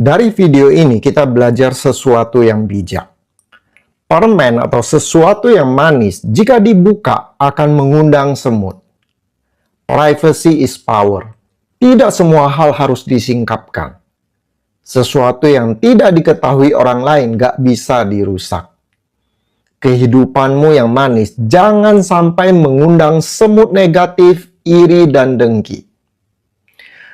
Dari video ini kita belajar sesuatu yang bijak. Permen atau sesuatu yang manis jika dibuka akan mengundang semut. Privacy is power. Tidak semua hal harus disingkapkan. Sesuatu yang tidak diketahui orang lain gak bisa dirusak. Kehidupanmu yang manis jangan sampai mengundang semut negatif, iri, dan dengki.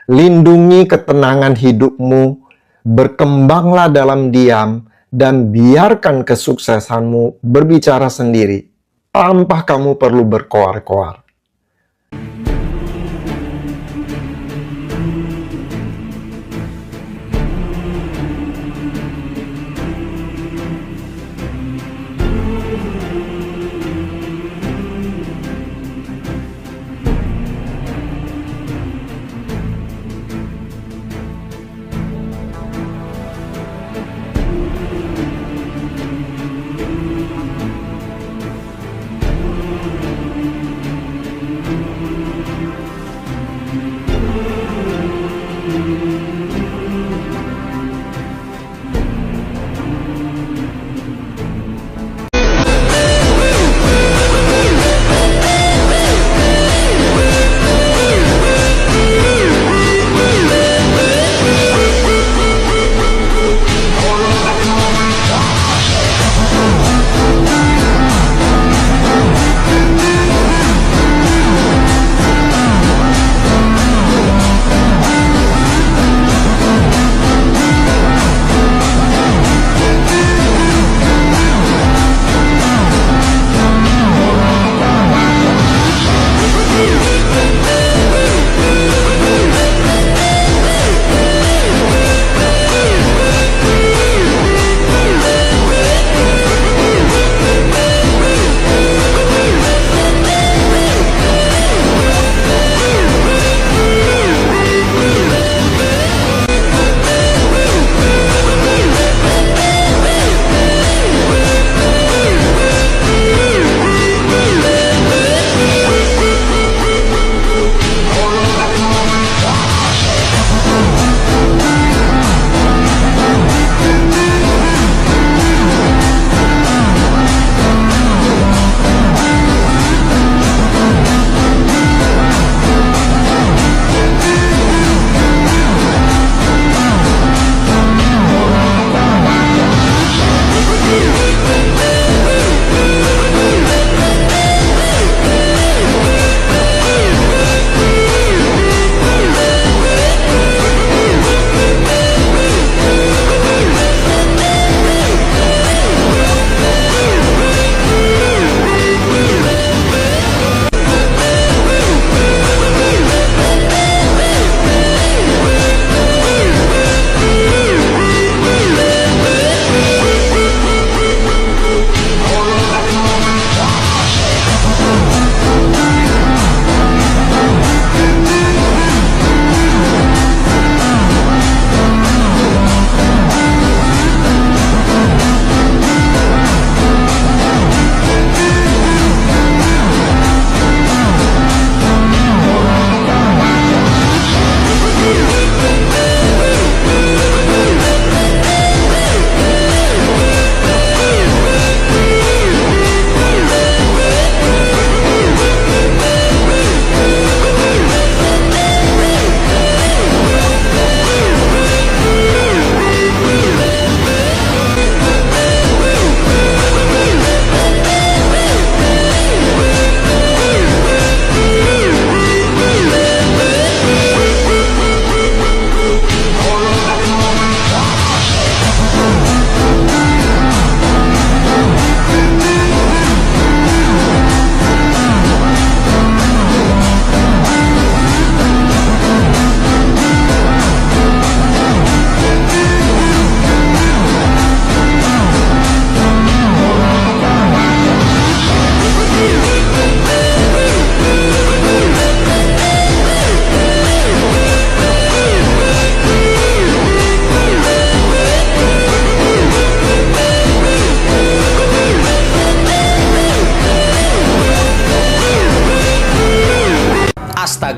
Lindungi ketenangan hidupmu, berkembanglah dalam diam, dan biarkan kesuksesanmu berbicara sendiri tanpa kamu perlu berkoar-koar.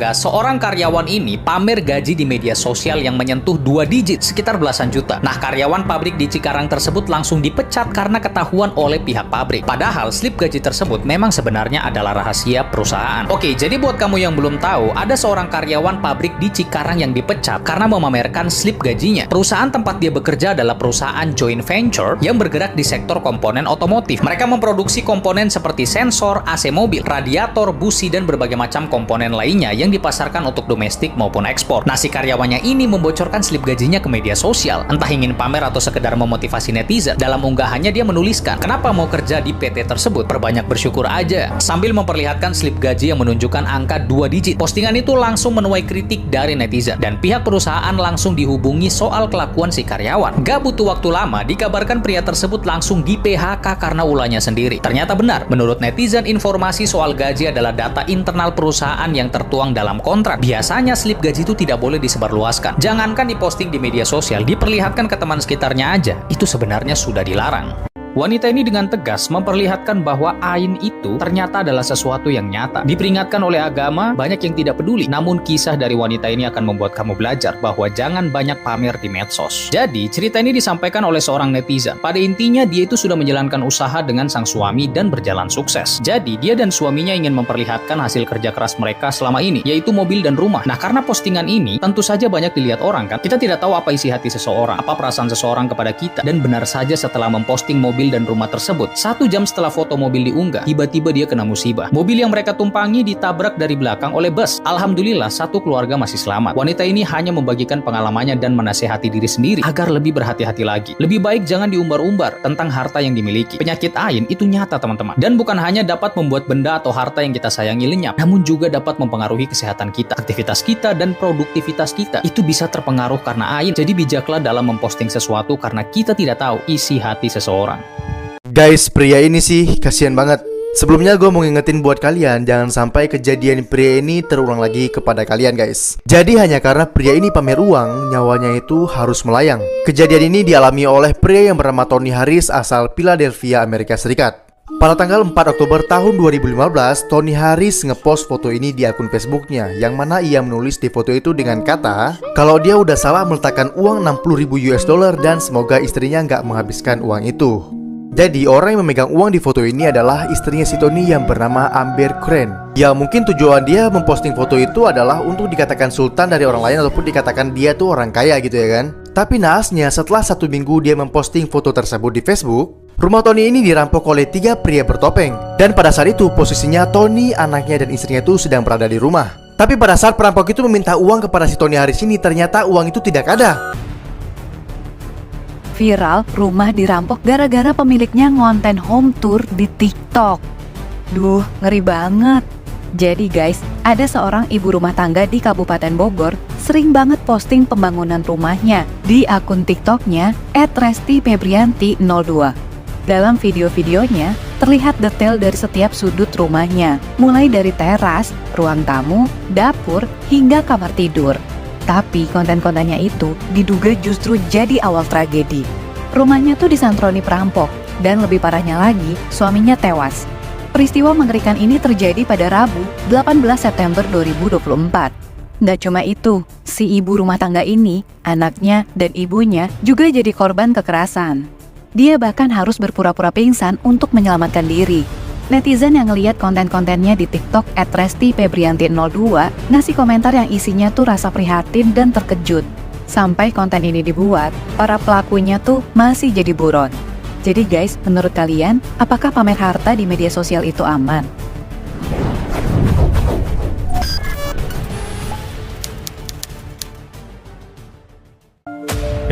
diduga seorang karyawan ini pamer gaji di media sosial yang menyentuh 2 digit, sekitar belasan juta. Nah, karyawan pabrik di Cikarang tersebut langsung dipecat karena ketahuan oleh pihak pabrik. Padahal slip gaji tersebut memang sebenarnya adalah rahasia perusahaan. Oke, jadi buat kamu yang belum tahu, ada seorang karyawan pabrik di Cikarang yang dipecat karena memamerkan slip gajinya. Perusahaan tempat dia bekerja adalah perusahaan joint venture yang bergerak di sektor komponen otomotif. Mereka memproduksi komponen seperti sensor, AC mobil, radiator, busi, dan berbagai macam komponen lainnya yang dipasarkan untuk domestik maupun ekspor. Nah, si karyawannya ini membocorkan slip gajinya ke media sosial. Entah ingin pamer atau sekedar memotivasi netizen. Dalam unggahannya dia menuliskan, kenapa mau kerja di PT tersebut? Perbanyak bersyukur aja. Sambil memperlihatkan slip gaji yang menunjukkan angka 2 digit. Postingan itu langsung menuai kritik dari netizen. Dan pihak perusahaan langsung dihubungi soal kelakuan si karyawan. Gak butuh waktu lama, dikabarkan pria tersebut langsung di PHK karena ulahnya sendiri. Ternyata benar, menurut netizen, informasi soal gaji adalah data internal perusahaan yang tertuang dalam kontrak. Biasanya slip gaji itu tidak boleh disebarluaskan. Jangankan diposting di media sosial, diperlihatkan ke teman sekitarnya aja, itu sebenarnya sudah dilarang. Wanita ini dengan tegas memperlihatkan bahwa ain itu ternyata adalah sesuatu yang nyata. Diperingatkan oleh agama, banyak yang tidak peduli. Namun kisah dari wanita ini akan membuat kamu belajar bahwa jangan banyak pamer di medsos. Jadi, cerita ini disampaikan oleh seorang netizen. Pada intinya, dia itu sudah menjalankan usaha dengan sang suami dan berjalan sukses. Jadi, dia dan suaminya ingin memperlihatkan hasil kerja keras mereka selama ini, yaitu mobil dan rumah. Nah, karena postingan ini tentu saja banyak dilihat orang kan. Kita tidak tahu apa isi hati seseorang, apa perasaan seseorang kepada kita. Dan benar saja setelah memposting mobil dan rumah tersebut, 1 jam setelah foto mobil diunggah, tiba-tiba dia kena musibah. Mobil yang mereka tumpangi ditabrak dari belakang oleh bus. Alhamdulillah, satu keluarga masih selamat. Wanita ini hanya membagikan pengalamannya dan menasehati diri sendiri agar lebih berhati-hati lagi. Lebih baik jangan diumbar-umbar tentang harta yang dimiliki. Penyakit ain itu nyata, teman-teman. Dan bukan hanya dapat membuat benda atau harta yang kita sayangi lenyap, namun juga dapat mempengaruhi kesehatan kita, aktivitas kita, dan produktivitas kita. Itu bisa terpengaruh karena ain. Jadi bijaklah dalam memposting sesuatu karena kita tidak tahu isi hati seseorang. Guys, pria ini sih kasihan banget. Sebelumnya gue mau ngingetin buat kalian, jangan sampai kejadian pria ini terulang lagi kepada kalian guys. Jadi hanya karena pria ini pamer uang, nyawanya itu harus melayang. Kejadian ini dialami oleh pria yang bernama Tony Harris asal Philadelphia, Amerika Serikat. Pada tanggal 4 Oktober tahun 2015, Tony Harris ngepost foto ini di akun Facebooknya, yang mana ia menulis di foto itu dengan kata kalau dia udah salah meletakkan uang 60.000 US dollar dan semoga istrinya nggak menghabiskan uang itu. Jadi orang yang memegang uang di foto ini adalah istrinya si Tony yang bernama Amber Crane. Ya mungkin tujuan dia memposting foto itu adalah untuk dikatakan sultan dari orang lain ataupun dikatakan dia tuh orang kaya gitu ya kan. Tapi naasnya setelah 1 minggu dia memposting foto tersebut di Facebook, rumah Tony ini dirampok oleh 3 pria bertopeng. Dan pada saat itu posisinya Tony, anaknya dan istrinya itu sedang berada di rumah. Tapi pada saat perampok itu meminta uang kepada si Tony Harris ini, ternyata uang itu tidak ada. Viral, rumah dirampok gara-gara pemiliknya ngonten home tour di TikTok. Duh, ngeri banget. Jadi guys, ada seorang ibu rumah tangga di Kabupaten Bogor sering banget posting pembangunan rumahnya di akun TikToknya @restifebrianti02. Dalam video-videonya, terlihat detail dari setiap sudut rumahnya, mulai dari teras, ruang tamu, dapur, hingga kamar tidur. Tapi konten-kontennya itu diduga justru jadi awal tragedi. Rumahnya tuh disantroni perampok, dan lebih parahnya lagi, suaminya tewas. Peristiwa mengerikan ini terjadi pada Rabu, 18 September 2024. Nggak cuma itu, si ibu rumah tangga ini, anaknya, dan ibunya juga jadi korban kekerasan. Dia bahkan harus berpura-pura pingsan untuk menyelamatkan diri. Netizen yang ngeliat konten-kontennya di TikTok @restifebrianti02 ngasih komentar yang isinya tuh rasa prihatin dan terkejut. Sampai konten ini dibuat, para pelakunya tuh masih jadi buron. Jadi guys, menurut kalian, apakah pamer harta di media sosial itu aman?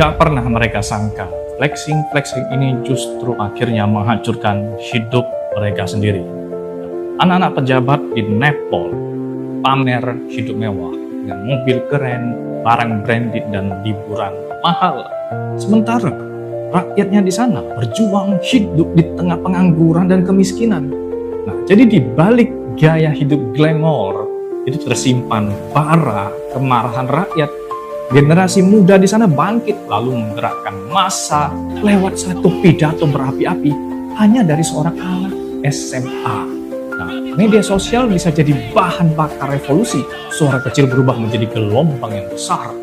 Gak pernah mereka sangka, flexing ini justru akhirnya menghancurkan hidup mereka sendiri. Anak-anak pejabat di Nepal pamer hidup mewah dengan mobil keren, barang branded, dan liburan mahal. Sementara rakyatnya di sana berjuang hidup di tengah pengangguran dan kemiskinan. Nah, jadi di balik gaya hidup glamor itu tersimpan bara kemarahan rakyat. Generasi muda di sana bangkit lalu menggerakkan massa lewat satu pidato berapi-api hanya dari seorang anak SMA. Nah, media sosial bisa jadi bahan bakar revolusi. Suara kecil berubah menjadi gelombang yang besar.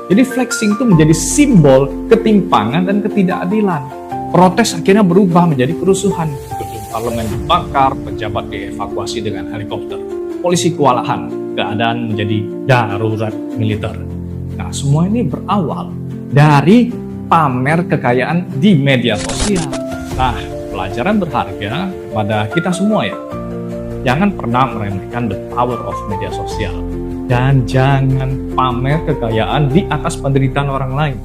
Jadi flexing itu menjadi simbol ketimpangan dan ketidakadilan. Protes akhirnya berubah menjadi kerusuhan. Gedung parlemen dibakar, pejabat dievakuasi dengan helikopter. Polisi kewalahan, keadaan menjadi darurat militer. Nah, semua ini berawal dari pamer kekayaan di media sosial. Nah, pelajaran berharga pada kita semua ya. Jangan pernah meremehkan the power of media sosial. Dan jangan pamer kekayaan di atas penderitaan orang lain.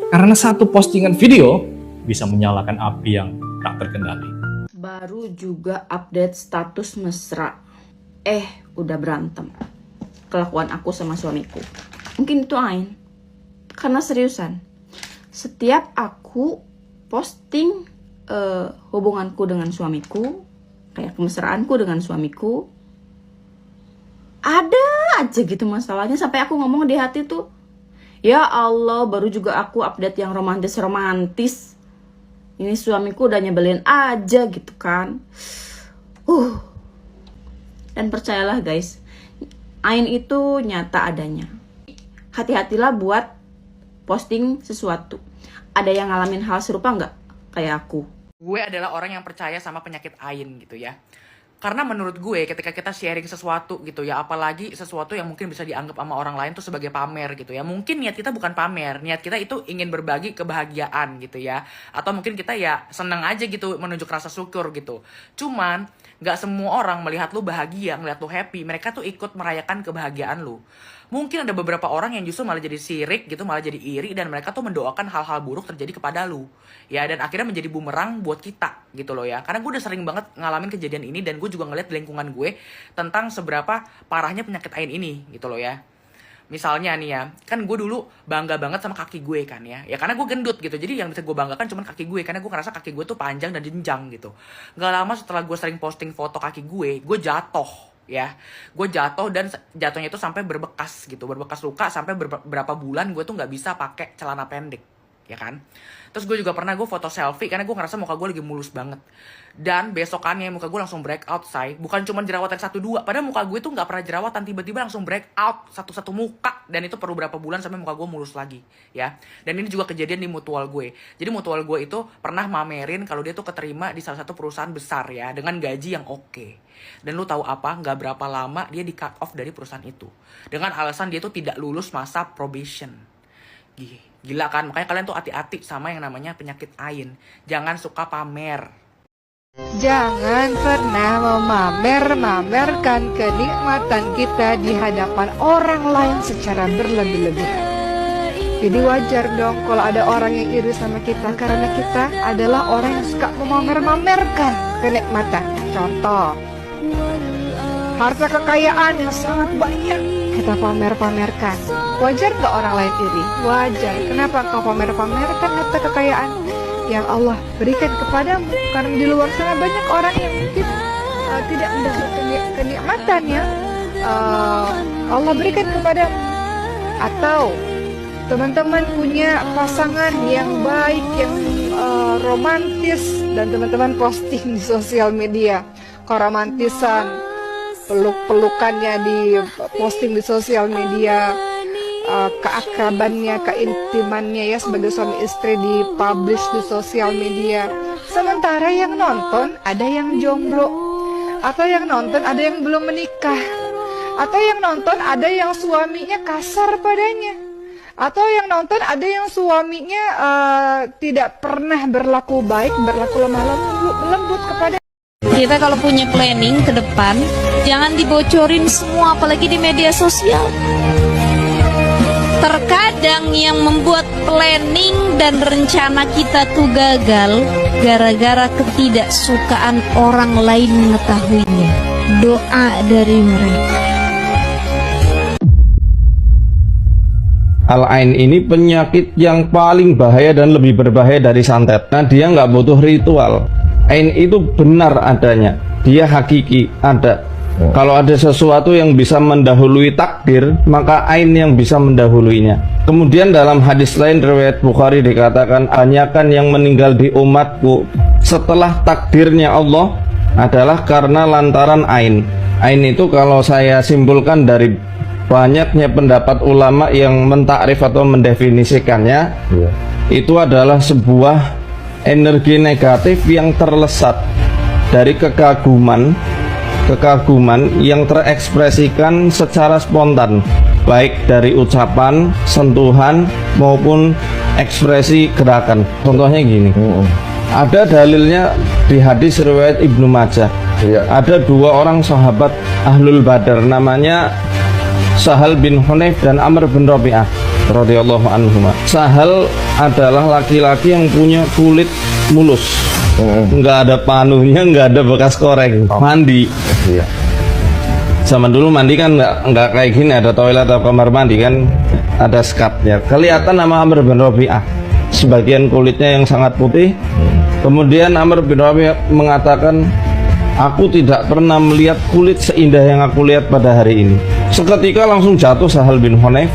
Karena satu postingan video bisa menyalakan api yang tak terkendali. Baru juga update status mesra. Udah berantem. Kelakuan aku sama suamiku. Mungkin itu Ain. Karena seriusan. Setiap aku posting hubunganku dengan suamiku, kayak kemesraanku dengan suamiku, ada aja gitu masalahnya. Sampai aku ngomong di hati tuh, ya Allah, baru juga aku update yang romantis-romantis, ini suamiku udah nyebelin aja gitu kan. Dan percayalah guys, Ain itu nyata adanya. Hati-hatilah buat posting sesuatu. Ada yang ngalamin hal serupa nggak kayak aku? Gue adalah orang yang percaya sama penyakit Ain gitu ya. Karena menurut gue ketika kita sharing sesuatu gitu ya, apalagi sesuatu yang mungkin bisa dianggap sama orang lain tuh sebagai pamer gitu ya. Mungkin niat kita bukan pamer, niat kita itu ingin berbagi kebahagiaan gitu ya. Atau mungkin kita ya seneng aja gitu, menunjuk rasa syukur gitu. Cuman gak semua orang melihat lu bahagia, ngeliat lu happy, mereka tuh ikut merayakan kebahagiaan lu. Mungkin ada beberapa orang yang justru malah jadi sirik gitu, malah jadi iri, dan mereka tuh mendoakan hal-hal buruk terjadi kepada lu. Ya, dan akhirnya menjadi bumerang buat kita gitu loh ya. Karena gue udah sering banget ngalamin kejadian ini, dan gue juga ngeliat di lingkungan gue tentang seberapa parahnya penyakit Ain ini gitu loh ya. Misalnya nih ya, kan gue dulu bangga banget sama kaki gue kan ya. Ya karena gue gendut gitu, jadi yang bisa gue banggakan cuma kaki gue. Karena gue ngerasa kaki gue tuh panjang dan jenjang gitu. Gak lama setelah gue sering posting foto kaki gue jatuh ya. Gue jatuh, dan jatuhnya itu sampai berbekas gitu, berbekas luka sampai berapa bulan gue tuh nggak bisa pakai celana pendek ya kan. Terus gue juga pernah gue foto selfie karena gue ngerasa muka gue lagi mulus banget, dan besokannya muka gue langsung breakout say. Bukan cuma jerawatan 1-2, padahal muka gue tuh nggak pernah jerawatan, tiba-tiba langsung breakout satu muka, dan itu perlu berapa bulan sampai muka gue mulus lagi ya. Dan ini juga kejadian di mutual gue. Jadi mutual gue itu pernah mamerin kalau dia tuh keterima di salah satu perusahaan besar ya, dengan gaji yang oke. Dan lu tahu apa? Nggak berapa lama dia di cut off dari perusahaan itu dengan alasan dia tuh tidak lulus masa probation. Gila kan? Makanya kalian tuh hati-hati sama yang namanya penyakit Ain. Jangan suka pamer. Jangan pernah memamerkan kenikmatan kita di hadapan orang lain secara berlebih-lebihan. Jadi wajar dong kalau ada orang yang iri sama kita, karena kita adalah orang yang suka memamerkan kenikmatan. Contoh, harta kekayaan yang sangat banyak kita pamerkan. Wajar nggak orang lain iri? Wajar. Kenapa kau pamerkan harta kekayaan yang Allah berikan kepadamu? Karena di luar sana banyak orang yang mungkin tidak mendapatkan kenikmatan yang Allah berikan kepadamu. Atau teman-teman punya pasangan yang baik, yang romantis, dan teman-teman posting di sosial media keromantisan, peluk-pelukannya di posting di sosial media, keakrabannya, keintimannya ya sebagai suami istri di publish di sosial media. Sementara yang nonton ada yang jomblo, atau yang nonton ada yang belum menikah, atau yang nonton ada yang suaminya kasar padanya, atau yang nonton ada yang suaminya tidak pernah berlaku baik, berlaku lemah lembut kepada. Kita kalau punya planning ke depan, jangan dibocorin semua, apalagi di media sosial. Terkadang yang membuat planning dan rencana kita tuh gagal gara-gara ketidaksukaan orang lain mengetahuinya. Doa dari mereka. Al-Ain ini penyakit yang paling bahaya dan lebih berbahaya dari santet. Nah, dia nggak butuh ritual. Ain itu benar adanya, dia hakiki, ada. Kalau ada sesuatu yang bisa mendahului takdir, maka Ain yang bisa mendahuluinya. Kemudian dalam hadis lain riwayat Bukhari dikatakan, banyakan yang meninggal di umatku setelah takdirnya Allah adalah karena lantaran ain. Ain itu kalau saya simpulkan dari banyaknya pendapat ulama yang mentakrif atau mendefinisikannya, itu adalah sebuah energi negatif yang terlesat dari kekaguman yang terekspresikan secara spontan, baik dari ucapan, sentuhan maupun ekspresi gerakan. Contohnya gini, ada dalilnya di hadis riwayat Ibnu Majah. Ada dua orang sahabat Ahlul Badar, namanya Sahal bin Hunayf dan Amr bin Rabi'ah radhiyallahu anhuma. Sahal adalah laki-laki yang punya kulit mulus, nggak ada panuhnya, nggak ada bekas koreng, mandi. Zaman dulu mandi kan nggak kayak gini, ada toilet atau kamar mandi kan, ada skapnya. Kelihatan nama Amr bin Rabi'ah, sebagian kulitnya yang sangat putih. Kemudian Amr bin Rabi'ah mengatakan, aku tidak pernah melihat kulit seindah yang aku lihat pada hari ini. Seketika langsung jatuh Sahal bin Hunayf,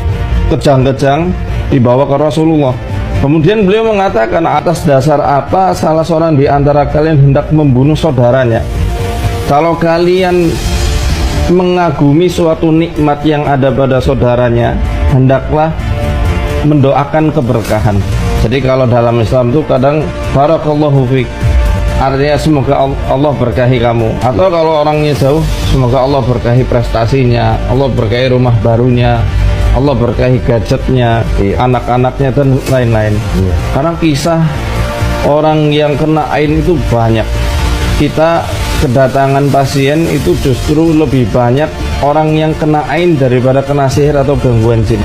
kejang-kejang dibawa ke Rasulullah. Kemudian beliau mengatakan, atas dasar apa salah seorang di antara kalian hendak membunuh saudaranya? Kalau kalian mengagumi suatu nikmat yang ada pada saudaranya, hendaklah mendoakan keberkahan. Jadi kalau dalam Islam itu kadang barakallahu fiik, artinya semoga Allah berkahi kamu. Atau kalau orangnya jauh, semoga Allah berkahi prestasinya, Allah berkahi rumah barunya, Allah berkahi gadgetnya, anak-anaknya dan lain-lain. Karena kisah orang yang kena ain itu banyak. Kita kedatangan pasien itu justru lebih banyak orang yang kena ain daripada kena sihir atau gangguan jin.